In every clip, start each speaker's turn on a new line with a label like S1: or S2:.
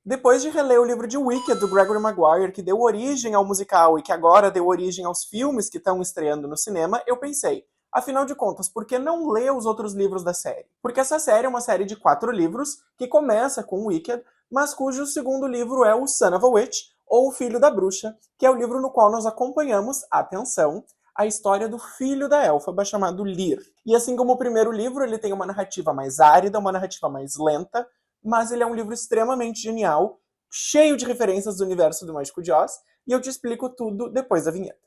S1: Depois de reler o livro de Wicked, do Gregory Maguire, que deu origem ao musical e que agora deu origem aos filmes que estão estreando no cinema, eu pensei, afinal de contas, por que não ler os outros livros da série? Porque essa série é uma série de 4 livros, que começa com Wicked, mas cujo segundo livro é o Son of a Witch, ou O Filho da Bruxa, que é o livro no qual nós acompanhamos, atenção, a história do filho da Elphaba, chamado Lear. E assim como o primeiro livro, ele tem uma narrativa mais árida, uma narrativa mais lenta, mas ele é um livro extremamente genial, cheio de referências do universo do Mágico de Oz, e eu te explico tudo depois da vinheta.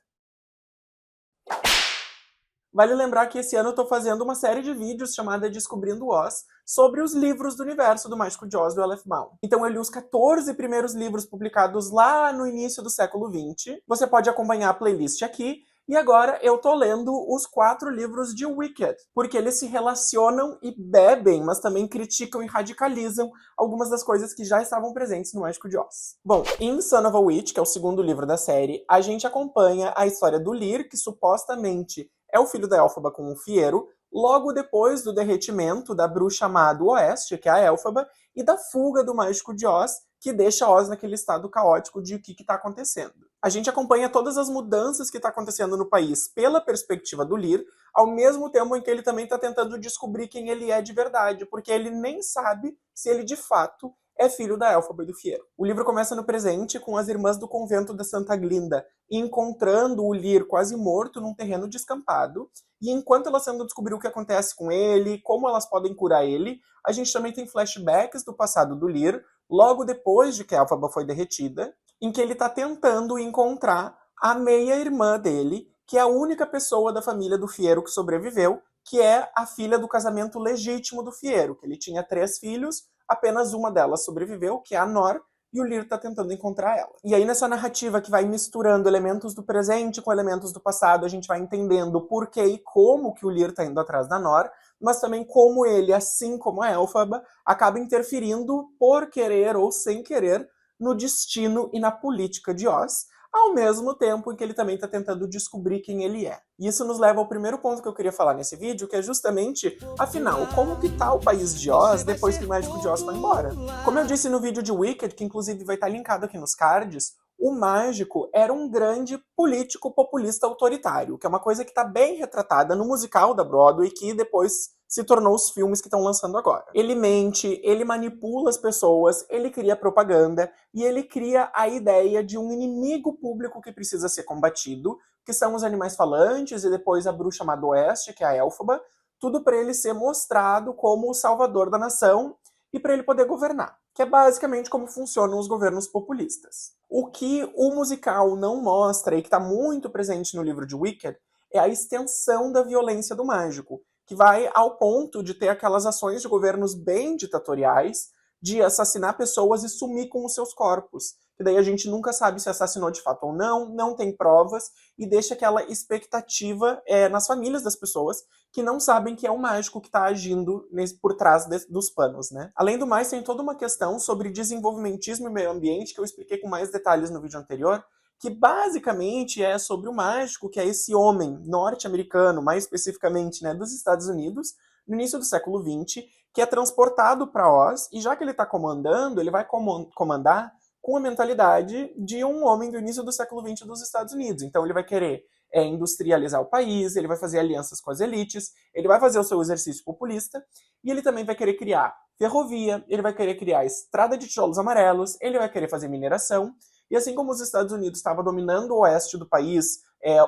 S1: Vale lembrar que esse ano eu tô fazendo uma série de vídeos chamada Descobrindo Oz, sobre os livros do universo do Mágico de Oz, do Aleph Maul. Então eu li os 14 primeiros livros publicados lá no início do século XX. Você pode acompanhar a playlist aqui. E agora eu tô lendo os 4 livros de Wicked, porque eles se relacionam e bebem, mas também criticam e radicalizam algumas das coisas que já estavam presentes no Mágico de Oz. Bom, em Son of a Witch, que é o segundo livro da série, a gente acompanha a história do Lear, que supostamente é o filho da Elphaba com o Fiero, logo depois do derretimento da bruxa má do Oeste, que é a Elphaba, e da fuga do Mágico de Oz, que deixa Oz naquele estado caótico de o que está acontecendo. A gente acompanha todas as mudanças que está acontecendo no país pela perspectiva do Lear, ao mesmo tempo em que ele também está tentando descobrir quem ele é de verdade, porque ele nem sabe se ele de fato é filho da Elphaba e do Fiero. O livro começa no presente, com as irmãs do convento da Santa Glinda encontrando o Lear quase morto num terreno descampado, e enquanto elas tentam descobrir o que acontece com ele, como elas podem curar ele, a gente também tem flashbacks do passado do Lear, logo depois de que a Elphaba foi derretida, em que ele está tentando encontrar a meia-irmã dele, que é a única pessoa da família do Fiero que sobreviveu, que é a filha do casamento legítimo do Fiero, que ele tinha 3 filhos, apenas uma delas sobreviveu, que é a Nor, e o Lear tá tentando encontrar ela. E aí nessa narrativa que vai misturando elementos do presente com elementos do passado, a gente vai entendendo o porquê e como que o Lear tá indo atrás da Nor, mas também como ele, assim como a Elphaba, acaba interferindo por querer ou sem querer no destino e na política de Oz, ao mesmo tempo em que ele também está tentando descobrir quem ele é. E isso nos leva ao primeiro ponto que eu queria falar nesse vídeo, que é justamente, afinal, como que tá o país de Oz depois que o Mágico de Oz foi embora? Como eu disse no vídeo de Wicked, que inclusive vai estar linkado aqui nos cards, o Mágico era um grande político populista autoritário, que é uma coisa que está bem retratada no musical da Broadway, que depois se tornou os filmes que estão lançando agora. Ele mente, ele manipula as pessoas, ele cria propaganda e ele cria a ideia de um inimigo público que precisa ser combatido, que são os animais falantes e depois a bruxa má do Oeste, que é a Elphaba, tudo para ele ser mostrado como o salvador da nação e para ele poder governar, que é basicamente como funcionam os governos populistas. O que o musical não mostra e que está muito presente no livro de Wicked é a extensão da violência do mágico, que vai ao ponto de ter aquelas ações de governos bem ditatoriais, de assassinar pessoas e sumir com os seus corpos. Que daí a gente nunca sabe se assassinou de fato ou não tem provas, e deixa aquela expectativa nas famílias das pessoas que não sabem que é o mágico que está agindo por trás dos panos, né? Além do mais, tem toda uma questão sobre desenvolvimentismo e meio ambiente, que eu expliquei com mais detalhes no vídeo anterior, que basicamente é sobre o mágico, que é esse homem norte-americano, mais especificamente, né, dos Estados Unidos, no início do século XX, que é transportado para Oz, e já que ele está comandando, ele vai comandar com a mentalidade de um homem do início do século XX dos Estados Unidos. Então ele vai querer industrializar o país, ele vai fazer alianças com as elites, ele vai fazer o seu exercício populista, e ele também vai querer criar ferrovia, ele vai querer criar estrada de tijolos amarelos, ele vai querer fazer mineração, e assim como os Estados Unidos estavam dominando o oeste do país,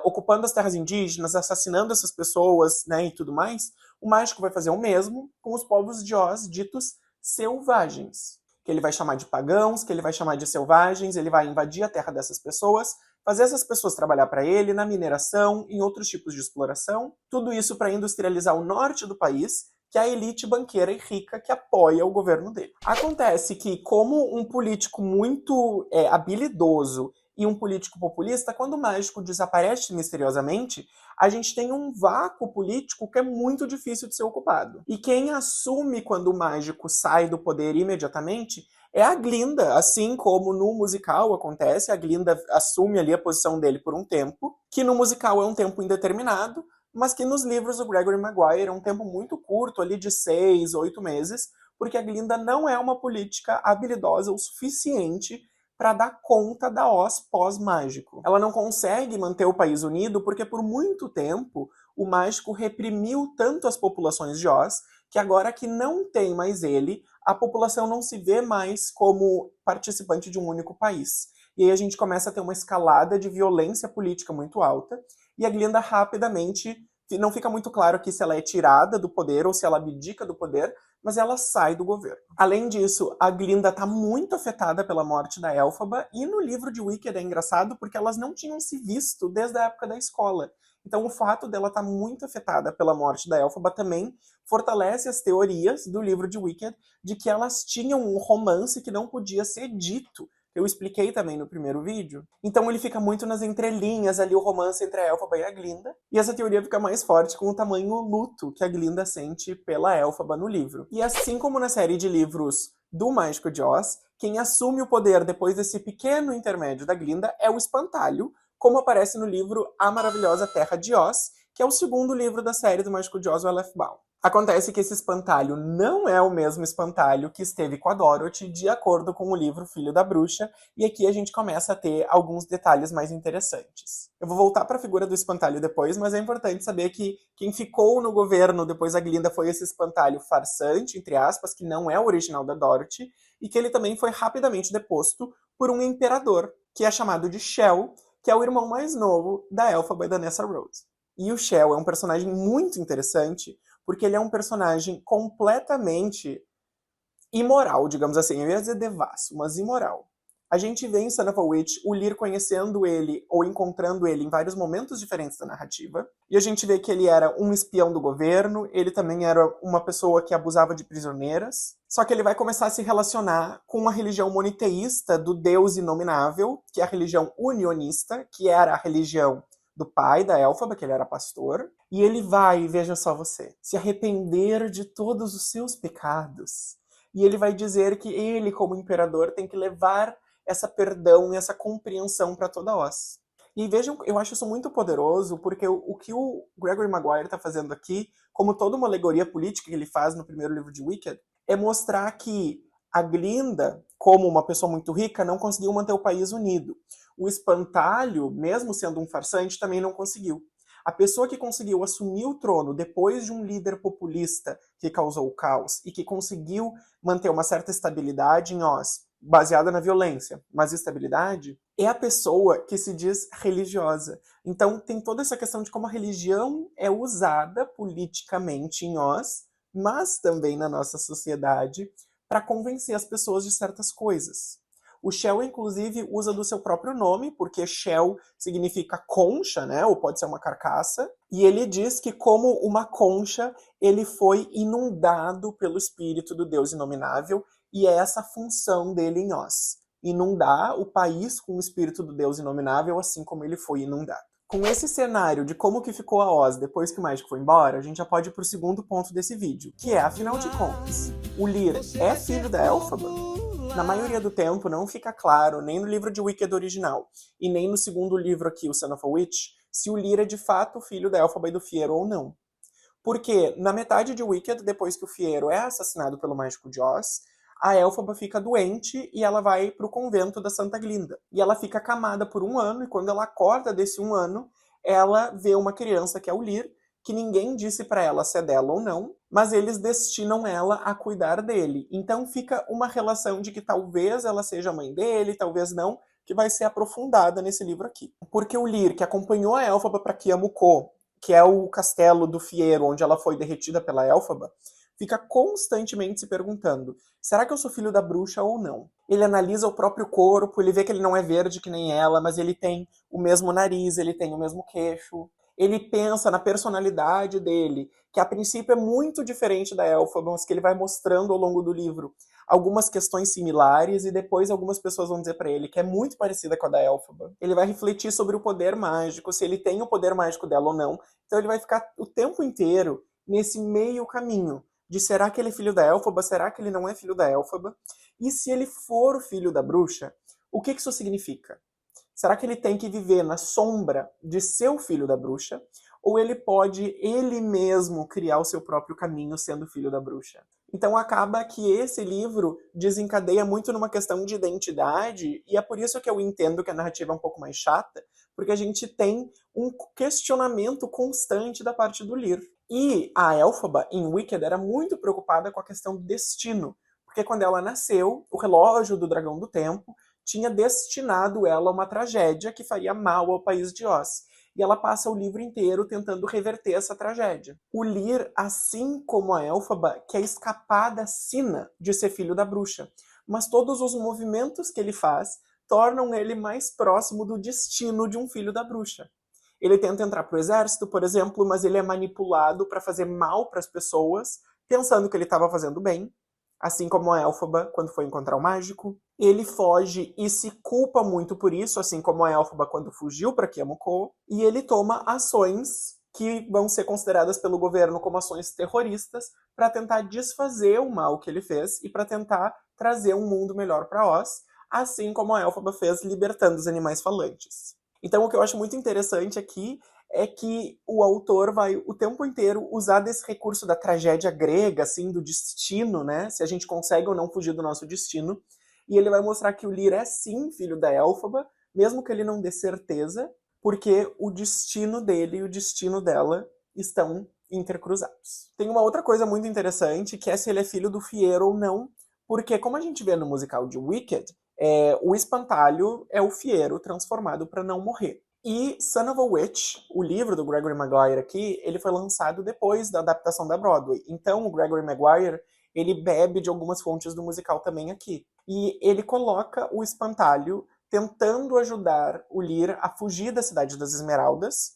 S1: ocupando as terras indígenas, assassinando essas pessoas, né, e tudo mais, o mágico vai fazer o mesmo com os povos de Oz ditos selvagens, que ele vai chamar de pagãos, que ele vai chamar de selvagens, ele vai invadir a terra dessas pessoas, fazer essas pessoas trabalhar para ele na mineração, em outros tipos de exploração, tudo isso para industrializar o norte do país, que é a elite banqueira e rica que apoia o governo dele. Acontece que, como um político muito habilidoso e um político populista, quando o mágico desaparece misteriosamente, a gente tem um vácuo político que é muito difícil de ser ocupado. E quem assume quando o mágico sai do poder imediatamente é a Glinda, assim como no musical acontece, a Glinda assume ali a posição dele por um tempo, que no musical é um tempo indeterminado, mas que nos livros do Gregory Maguire é um tempo muito curto, ali de 6, 8 meses, porque a Glinda não é uma política habilidosa o suficiente para dar conta da Oz pós-mágico. Ela não consegue manter o país unido porque por muito tempo o mágico reprimiu tanto as populações de Oz que agora que não tem mais ele, a população não se vê mais como participante de um único país. E aí a gente começa a ter uma escalada de violência política muito alta, e a Glinda rapidamente, não fica muito claro aqui se ela é tirada do poder ou se ela abdica do poder, mas ela sai do governo. Além disso, a Glinda está muito afetada pela morte da Elphaba, e no livro de Wicked é engraçado porque elas não tinham se visto desde a época da escola. Então o fato dela estar muito afetada pela morte da Elphaba também fortalece as teorias do livro de Wicked de que elas tinham um romance que não podia ser dito. Eu expliquei também no primeiro vídeo. Então ele fica muito nas entrelinhas ali, o romance entre a Elphaba e a Glinda. E essa teoria fica mais forte com o tamanho luto que a Glinda sente pela Elphaba no livro. E assim como na série de livros do Mágico de Oz, quem assume o poder depois desse pequeno intermédio da Glinda é o Espantalho, como aparece no livro A Maravilhosa Terra de Oz, que é o segundo livro da série do Mágico de Oz, o Elphaba. Acontece que esse espantalho não é o mesmo espantalho que esteve com a Dorothy, de acordo com o livro Filho da Bruxa, e aqui a gente começa a ter alguns detalhes mais interessantes. Eu vou voltar para a figura do espantalho depois, mas é importante saber que quem ficou no governo depois da Glinda foi esse espantalho farsante, entre aspas, que não é o original da Dorothy, e que ele também foi rapidamente deposto por um imperador, que é chamado de Shell, que é o irmão mais novo da Elphaba e da Nessa Rose. E o Shell é um personagem muito interessante, porque ele é um personagem completamente imoral, digamos assim. Eu ia dizer devasso, mas imoral. A gente vê em Son of a Witch o Lear conhecendo ele ou encontrando ele em vários momentos diferentes da narrativa. E a gente vê que ele era um espião do governo, ele também era uma pessoa que abusava de prisioneiras. Só que ele vai começar a se relacionar com uma religião moniteísta do Deus Inominável, que é a religião unionista, que era a religião do pai da Elphaba, que ele era pastor, e ele vai, veja só você, se arrepender de todos os seus pecados. E ele vai dizer que ele, como imperador, tem que levar essa perdão e essa compreensão para toda Oz. E vejam, eu acho isso muito poderoso, porque o que o Gregory Maguire está fazendo aqui, como toda uma alegoria política que ele faz no primeiro livro de Wicked, é mostrar que a Glinda, como uma pessoa muito rica, não conseguiu manter o país unido. O Espantalho, mesmo sendo um farsante, também não conseguiu. A pessoa que conseguiu assumir o trono depois de um líder populista que causou o caos e que conseguiu manter uma certa estabilidade em Oz, baseada na violência, mas estabilidade, é a pessoa que se diz religiosa. Então tem toda essa questão de como a religião é usada politicamente em Oz, mas também na nossa sociedade, para convencer as pessoas de certas coisas. O Shell, inclusive, usa do seu próprio nome, porque Shell significa concha, né? Ou pode ser uma carcaça. E ele diz que, como uma concha, ele foi inundado pelo espírito do Deus Inominável, e é essa a função dele em Oz. Inundar o país com o espírito do Deus Inominável, assim como ele foi inundado. Com esse cenário de como que ficou a Oz depois que o mágico foi embora, a gente já pode ir pro segundo ponto desse vídeo, que é, afinal de contas, o Lear é filho da Elphaba? Na maioria do tempo não fica claro, nem no livro de Wicked original, e nem no segundo livro aqui, o Son of a Witch, se o Lear é de fato filho da Elphaba e do Fiyero ou não. Porque na metade de Wicked, depois que o Fiyero é assassinado pelo Mágico de Oz, a Elphaba fica doente e ela vai pro convento da Santa Glinda. E ela fica acamada por 1 ano, e quando ela acorda desse 1 ano, ela vê uma criança que é o Lear, que ninguém disse para ela se é dela ou não, mas eles destinam ela a cuidar dele. Então fica uma relação de que talvez ela seja a mãe dele, talvez não, que vai ser aprofundada nesse livro aqui. Porque o Lear, que acompanhou a Elphaba para Kiamuko, que é o castelo do Fiyero, onde ela foi derretida pela Elphaba, fica constantemente se perguntando, será que eu sou filho da bruxa ou não? Ele analisa o próprio corpo, ele vê que ele não é verde que nem ela, mas ele tem o mesmo nariz, ele tem o mesmo queixo. Ele pensa na personalidade dele, que a princípio é muito diferente da Elphaba, mas que ele vai mostrando ao longo do livro algumas questões similares, e depois algumas pessoas vão dizer para ele que é muito parecida com a da Elphaba. Ele vai refletir sobre o poder mágico, se ele tem o poder mágico dela ou não. Então ele vai ficar o tempo inteiro nesse meio caminho, de será que ele é filho da Elphaba, será que ele não é filho da Elphaba? E se ele for filho da bruxa, o que isso significa? Será que ele tem que viver na sombra de seu filho da bruxa? Ou ele pode, ele mesmo, criar o seu próprio caminho sendo filho da bruxa? Então acaba que esse livro desencadeia muito numa questão de identidade, e é por isso que eu entendo que a narrativa é um pouco mais chata, porque a gente tem um questionamento constante da parte do Lear. E a Elphaba, em Wicked, era muito preocupada com a questão do destino, porque quando ela nasceu, o relógio do Dragão do Tempo tinha destinado ela a uma tragédia que faria mal ao país de Oz. E ela passa o livro inteiro tentando reverter essa tragédia. O Lear, assim como a Elphaba, quer escapar da sina de ser filho da bruxa, mas todos os movimentos que ele faz tornam ele mais próximo do destino de um filho da bruxa. Ele tenta entrar pro exército, por exemplo, mas ele é manipulado para fazer mal para as pessoas, pensando que ele estava fazendo bem, assim como a Elphaba quando foi encontrar o mágico. Ele foge e se culpa muito por isso, assim como a Elphaba quando fugiu para Kiamoko, e ele toma ações que vão ser consideradas pelo governo como ações terroristas para tentar desfazer o mal que ele fez e para tentar trazer um mundo melhor para Oz, assim como a Elphaba fez libertando os animais falantes. Então o que eu acho muito interessante aqui é que o autor vai o tempo inteiro usar desse recurso da tragédia grega, assim, do destino, né? Se a gente consegue ou não fugir do nosso destino. E ele vai mostrar que o Lear é sim filho da Elphaba, mesmo que ele não dê certeza, porque o destino dele e o destino dela estão intercruzados. Tem uma outra coisa muito interessante, que é se ele é filho do Fiero ou não, porque como a gente vê no musical de Wicked, o espantalho é o Fiero transformado para não morrer. E Son of a Witch, o livro do Gregory Maguire aqui, ele foi lançado depois da adaptação da Broadway. Então o Gregory Maguire, ele bebe de algumas fontes do musical também aqui. E ele coloca o espantalho tentando ajudar o Lear a fugir da Cidade das Esmeraldas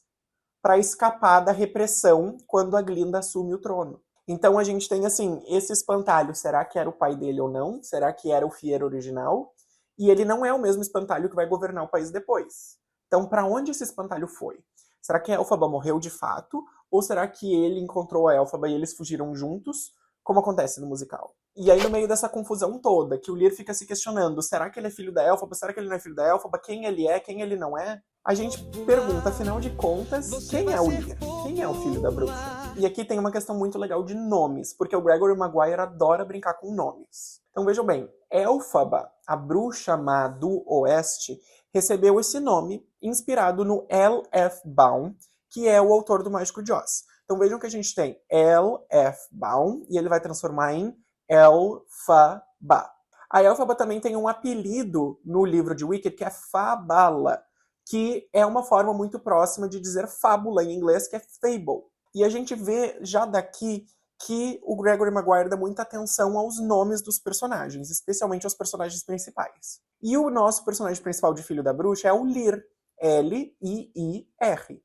S1: para escapar da repressão quando a Glinda assume o trono. Então a gente tem assim, esse espantalho, será que era o pai dele ou não? Será que era o Fiero original? E ele não é o mesmo espantalho que vai governar o país depois. Então, para onde esse espantalho foi? Será que a Elphaba morreu de fato? Ou será que ele encontrou a Elphaba e eles fugiram juntos, como acontece no musical? E aí, no meio dessa confusão toda, que o Lear fica se questionando, será que ele é filho da Elphaba? Será que ele não é filho da Elphaba? Quem ele é? Quem ele não é? A gente pergunta, afinal de contas, quem é o Lear? Quem é o filho da bruxa? E aqui tem uma questão muito legal de nomes, porque o Gregory Maguire adora brincar com nomes. Então vejam bem, Elphaba, a bruxa má do Oeste, recebeu esse nome inspirado no L.F. Baum, que é o autor do Mágico de Oz. Então vejam que a gente tem L.F. Baum e ele vai transformar em Elphaba. A Elphaba também tem um apelido no livro de Wicked que é Fabala, que é uma forma muito próxima de dizer fábula em inglês, que é fable. E a gente vê já daqui que o Gregory Maguire dá muita atenção aos nomes dos personagens, especialmente aos personagens principais. E o nosso personagem principal de Filho da Bruxa é o Lear, L-I-I-R,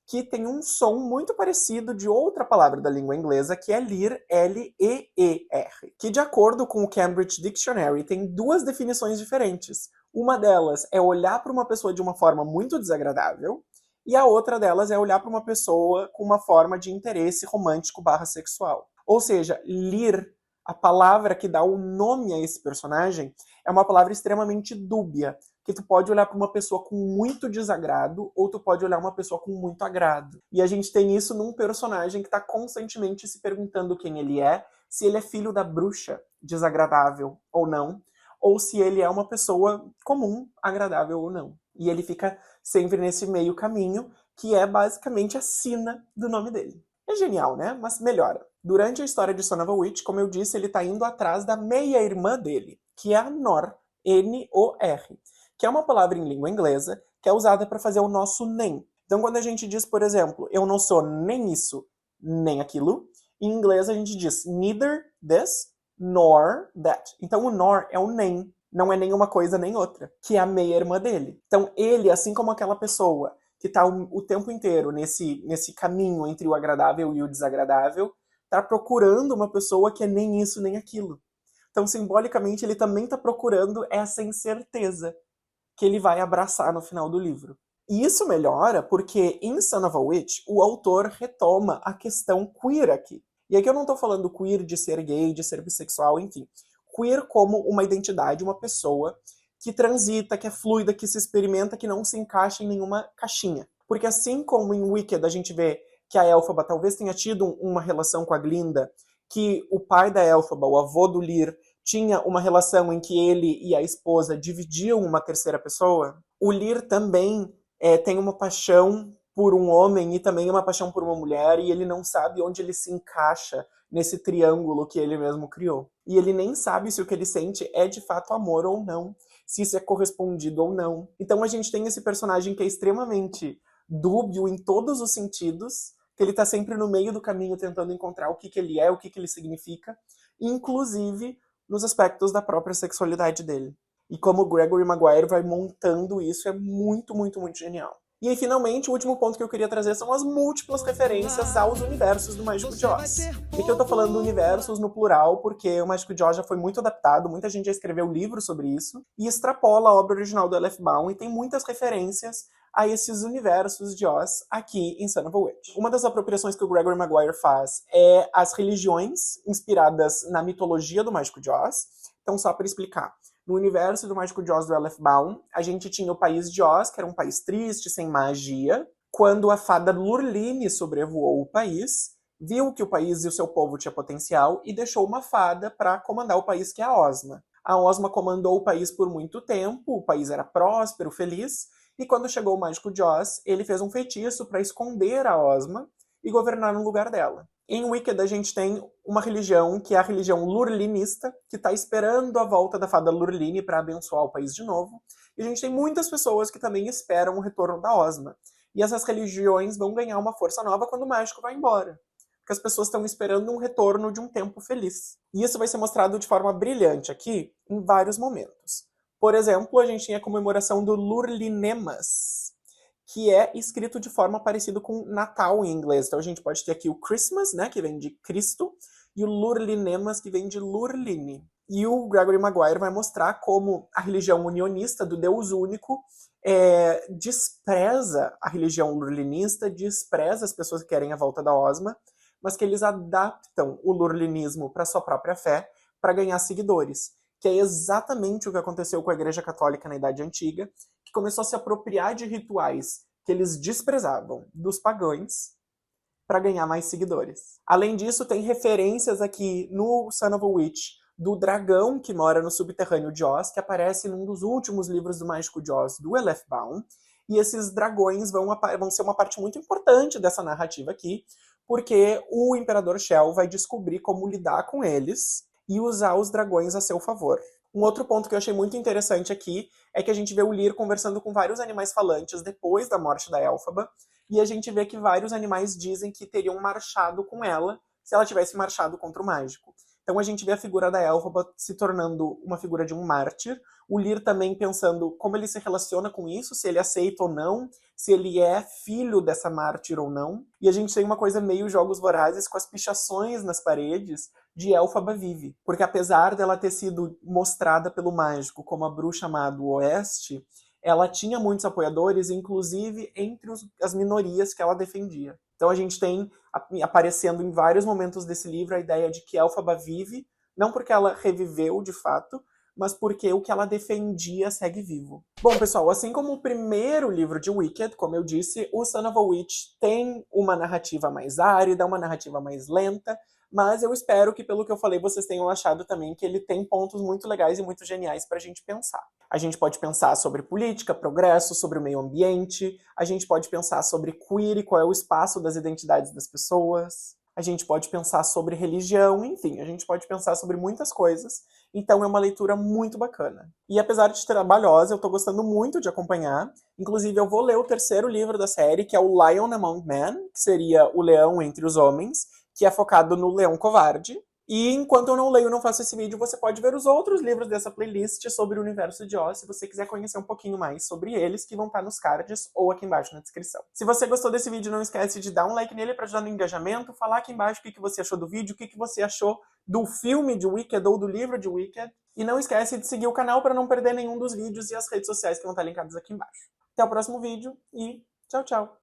S1: que tem um som muito parecido de outra palavra da língua inglesa, que é Lear, L-E-E-R, que de acordo com o Cambridge Dictionary tem duas definições diferentes. Uma delas é olhar para uma pessoa de uma forma muito desagradável, e a outra delas é olhar para uma pessoa com uma forma de interesse romântico/sexual. Ou seja, Lear, a palavra que dá o nome a esse personagem, é uma palavra extremamente dúbia, que tu pode olhar para uma pessoa com muito desagrado ou tu pode olhar uma pessoa com muito agrado. E a gente tem isso num personagem que está constantemente se perguntando quem ele é, se ele é filho da bruxa, desagradável ou não, ou se ele é uma pessoa comum, agradável ou não. E ele fica sempre nesse meio caminho, que é basicamente a sina do nome dele. É genial, né? Mas melhora. Durante a história de Son of a Witch, como eu disse, ele tá indo atrás da meia-irmã dele, que é a Nor, N-O-R, que é uma palavra em língua inglesa que é usada para fazer o nosso nem. Então, quando a gente diz, por exemplo, eu não sou nem isso, nem aquilo, em inglês a gente diz neither this nor that. Então, o nor é o nem. Não é nem uma coisa nem outra, que é a meia-irmã dele. Então ele, assim como aquela pessoa que está o tempo inteiro nesse caminho entre o agradável e o desagradável, está procurando uma pessoa que é nem isso nem aquilo. Então, simbolicamente, ele também está procurando essa incerteza que ele vai abraçar no final do livro. E isso melhora porque em Son of a Witch, o autor retoma a questão queer aqui. E aqui eu não estou falando queer de ser gay, de ser bissexual, enfim. Queer como uma identidade, uma pessoa que transita, que é fluida, que se experimenta, que não se encaixa em nenhuma caixinha. Porque assim como em Wicked a gente vê que a Elphaba talvez tenha tido uma relação com a Glinda que o pai da Elphaba, o avô do Lear, tinha uma relação em que ele e a esposa dividiam uma terceira pessoa. O Lear também tem uma paixão por um homem e também uma paixão por uma mulher, e ele não sabe onde ele se encaixa nesse triângulo que ele mesmo criou. E ele nem sabe se o que ele sente é de fato amor ou não, se isso é correspondido ou não. Então a gente tem esse personagem que é extremamente dúbio em todos os sentidos, que ele tá sempre no meio do caminho tentando encontrar o que ele é, o que ele significa, inclusive nos aspectos da própria sexualidade dele. E como o Gregory Maguire vai montando isso é muito, muito, muito genial. E aí, finalmente, o último ponto que eu queria trazer são as múltiplas referências aos universos do Mágico de Oz. E aqui eu tô falando universos no plural, porque o Mágico de Oz já foi muito adaptado, muita gente já escreveu livros sobre isso, e extrapola a obra original do L.F. Baum, e tem muitas referências a esses universos de Oz aqui em Son of a Witch. Uma das apropriações que o Gregory Maguire faz é as religiões inspiradas na mitologia do Mágico de Oz. Então, só para explicar. No universo do Mágico de Oz do L.F. Baum, a gente tinha o país de Oz, que era um país triste, sem magia. Quando a fada Lurline sobrevoou o país, viu que o país e o seu povo tinha potencial e deixou uma fada para comandar o país, que é a Ozma. A Ozma comandou o país por muito tempo, o país era próspero, feliz, e quando chegou o Mágico de Oz, ele fez um feitiço para esconder a Ozma e governar no lugar dela. Em Wicked, a gente tem uma religião, que é a religião lurlinista, que está esperando a volta da fada Lurline para abençoar o país de novo. E a gente tem muitas pessoas que também esperam o retorno da Ozma. E essas religiões vão ganhar uma força nova quando o mágico vai embora. Porque as pessoas estão esperando um retorno de um tempo feliz. E isso vai ser mostrado de forma brilhante aqui, em vários momentos. Por exemplo, a gente tem a comemoração do Lurlinemas, que é escrito de forma parecida com Natal em inglês. Então a gente pode ter aqui o Christmas, né, que vem de Cristo, e o Lurlinemas, que vem de Lurline. E o Gregory Maguire vai mostrar como a religião unionista do Deus único despreza a religião lurlinista, despreza as pessoas que querem a volta da Ozma, mas que eles adaptam o lurlinismo para sua própria fé para ganhar seguidores. Que é exatamente o que aconteceu com a Igreja Católica na Idade Antiga, que começou a se apropriar de rituais que eles desprezavam dos pagãos para ganhar mais seguidores. Além disso, tem referências aqui no Son of a Witch do dragão que mora no subterrâneo de Oz, que aparece num dos últimos livros do Mágico de Oz, do L.F. Baum, e esses dragões vão ser uma parte muito importante dessa narrativa aqui, porque o Imperador Shell vai descobrir como lidar com eles e usar os dragões a seu favor. Um outro ponto que eu achei muito interessante aqui é que a gente vê o Lear conversando com vários animais falantes depois da morte da Elphaba, e a gente vê que vários animais dizem que teriam marchado com ela se ela tivesse marchado contra o mágico. Então a gente vê a figura da Elphaba se tornando uma figura de um mártir, o Lear também pensando como ele se relaciona com isso, se ele aceita ou não, se ele é filho dessa mártir ou não. E a gente tem uma coisa meio Jogos Vorazes com as pichações nas paredes de Elphaba vive. Porque apesar dela ter sido mostrada pelo mágico como a bruxa má do Oeste, ela tinha muitos apoiadores, inclusive entre as minorias que ela defendia. Então a gente tem aparecendo em vários momentos desse livro a ideia de que Elphaba vive, não porque ela reviveu de fato, mas porque o que ela defendia segue vivo. Bom, pessoal, assim como o primeiro livro de Wicked, como eu disse, o Son of a Witch tem uma narrativa mais árida, uma narrativa mais lenta, mas eu espero que, pelo que eu falei, vocês tenham achado também que ele tem pontos muito legais e muito geniais pra gente pensar. A gente pode pensar sobre política, progresso, sobre o meio ambiente, a gente pode pensar sobre queer e qual é o espaço das identidades das pessoas, a gente pode pensar sobre religião, enfim, a gente pode pensar sobre muitas coisas, então é uma leitura muito bacana. E apesar de trabalhosa, eu tô gostando muito de acompanhar, inclusive eu vou ler o terceiro livro da série, que é o Lion Among Men, que seria o leão entre os homens, que é focado no leão covarde. E enquanto eu não leio, não faço esse vídeo, você pode ver os outros livros dessa playlist sobre o universo de Oz, se você quiser conhecer um pouquinho mais sobre eles, que vão estar nos cards ou aqui embaixo na descrição. Se você gostou desse vídeo, não esquece de dar um like nele para ajudar no engajamento, falar aqui embaixo o que você achou do vídeo, o que você achou do filme de Wicked ou do livro de Wicked. E não esquece de seguir o canal para não perder nenhum dos vídeos e as redes sociais que vão estar linkadas aqui embaixo. Até o próximo vídeo e tchau, tchau!